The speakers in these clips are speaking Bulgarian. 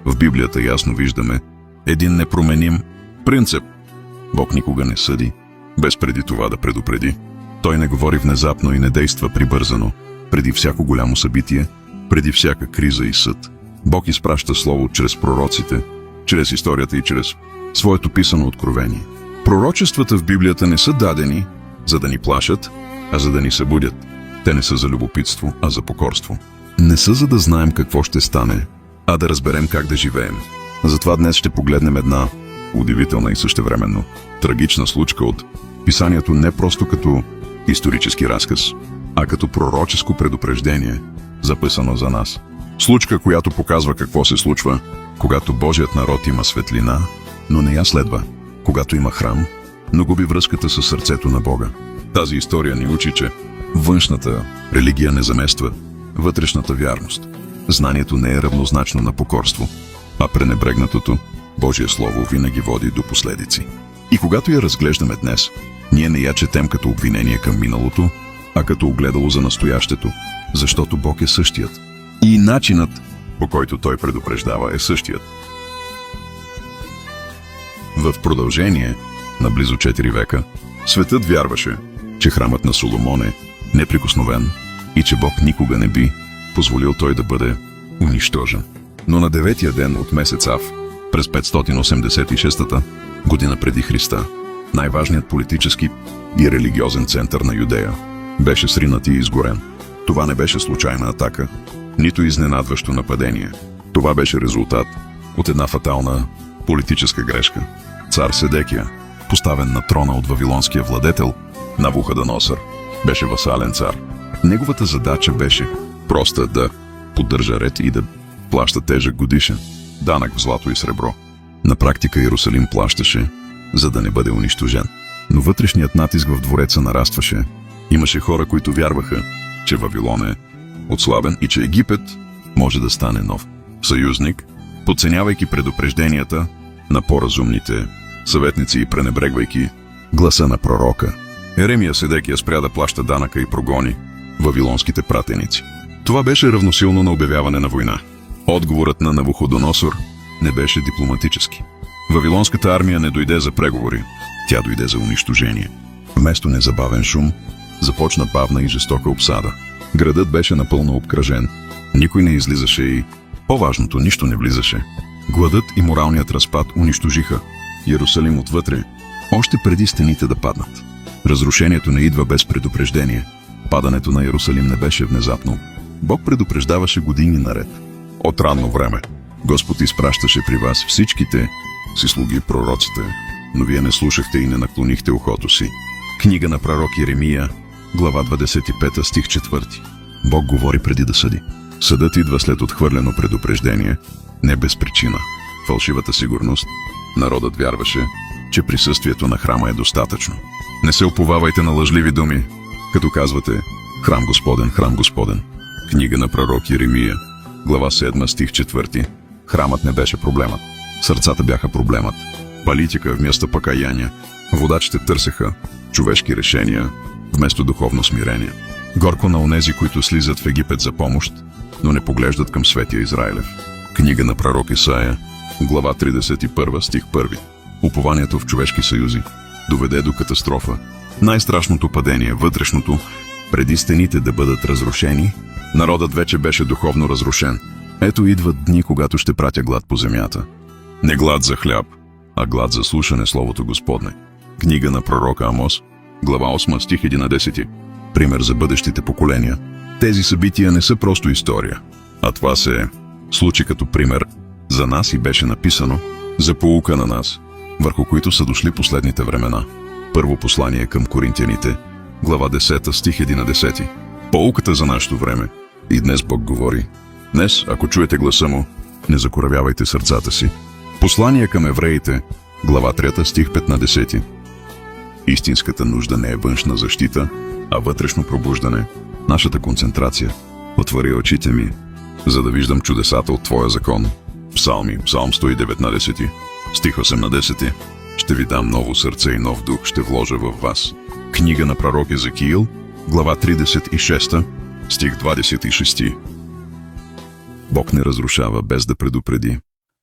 В Библията ясно виждаме един непроменим принцип. Бог никога не съди, без преди това да предупреди. Той не говори внезапно и не действа прибързано, преди всяко голямо събитие, преди всяка криза и съд. Бог изпраща Слово чрез пророците, чрез историята и чрез своето писано откровение. Пророчествата в Библията не са дадени, за да ни плашат, а за да ни събудят. Те не са за любопитство, а за покорство. Не са за да знаем какво ще стане, а да разберем как да живеем. Затова днес ще погледнем една удивителна и същевременно трагична случка от Писанието не просто като исторически разказ, а като пророческо предупреждение, записано за нас. Случка, която показва какво се случва, когато Божият народ има светлина, но не я следва, когато има храм, но губи връзката със сърцето на Бога. Тази история ни учи, че външната религия не замества вътрешната вярност. Знанието не е равнозначно на покорство, а пренебрегнатото Божие Слово винаги води до последици. И когато я разглеждаме днес, ние не я четем като обвинение към миналото, а като огледало за настоящето, защото Бог е същият. И начинът, по който Той предупреждава, е същият. В продължение на близо 4 века, светът вярваше, че храмът на Соломон е неприкосновен и че Бог никога не би позволил той да бъде унищожен. Но на 9-тия ден от месец Ав, през 586 година преди Христа, най-важният политически и религиозен център на Юдея беше сринат и изгорен. Това не беше случайна атака, нито изненадващо нападение. Това беше резултат от една фатална политическа грешка. Цар Седекия, поставен на трона от вавилонския владетел Навуходоносор, беше васален цар. Неговата задача беше проста: да поддържа ред и да плаща тежък годишен данък в злато и сребро. На практика Иерусалим плащаше, за да не бъде унищожен. Но вътрешният натиск в двореца нарастваше. Имаше хора, които вярваха, че Вавилон е отслабен и че Египет може да стане нов съюзник, подценявайки предупрежденията на по-разумните съветници и пренебрегвайки гласа на пророка. Еремия Седекия спря да плаща данъка и прогони вавилонските пратеници. Това беше равносилно на обявяване на война. Отговорът на Навуходоносор не беше дипломатически. Вавилонската армия не дойде за преговори, тя дойде за унищожение. Вместо незабавен шум, започна бавна и жестока обсада. Градът беше напълно обкръжен. Никой не излизаше и, по-важното, нищо не влизаше. Гладът и моралният разпад унищожиха Иерусалим отвътре, още преди стените да паднат. Разрушението не идва без предупреждение. Падането на Иерусалим не беше внезапно. Бог предупреждаваше години наред. От ранно време Господ изпращаше при вас всичките си слуги пророците, но вие не слушахте и не наклонихте ухото си. Книга на пророк Иеремия, глава 25, стих 4. Бог говори преди да съди. Съдът идва след отхвърлено предупреждение, не без причина. Фалшивата сигурност. Народът вярваше, че присъствието на храма е достатъчно. Не се уповавайте на лъжливи думи, като казвате: храм Господен, храм Господен. Книга на пророк Иеремия, глава 7, стих 4. Храмът не беше проблемът. Сърцата бяха проблемът. Политика вместо покаяние. Водачите търсеха човешки решения вместо духовно смирение. Горко на онези, които слизат в Египет за помощ, но не поглеждат към Светия Израилев. Книга на пророк Исаия, глава 31, стих 1. Упованието в човешки съюзи доведе до катастрофа. Най-страшното падение, вътрешното, преди стените да бъдат разрушени, народът вече беше духовно разрушен. Ето идват дни, когато ще пратя глад по земята. Не глад за хляб, а глад за слушане Словото Господне. Книга на пророка Амос, глава 8, стих 11. Пример за бъдещите поколения. Тези събития не са просто история, а това се случи като пример за нас и беше написано за поука на нас, върху които са дошли последните времена. Първо послание към Коринтияните, глава 10, стих 11. Поуката за нашето време. И днес Бог говори. Днес, ако чуете гласа му, не закоравявайте сърцата си. Послание към евреите, глава 3, стих 15. Истинската нужда не е външна защита, а вътрешно пробуждане. Нашата концентрация. Отвори очите ми, за да виждам чудесата от Твоя закон. Псалми, Псалм 119, стих 18. Ще ви дам ново сърце и нов дух ще вложа във вас. Книга на пророк Езекиил, глава 36, стих 26. Бог не разрушава без да предупреди.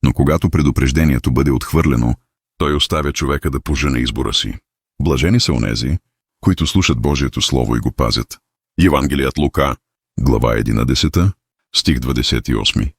Но когато предупреждението бъде отхвърлено, той оставя човека да пожене избора си. Блажени са онези, които слушат Божието Слово и го пазят. Евангелият Лука, глава 11, стих 28.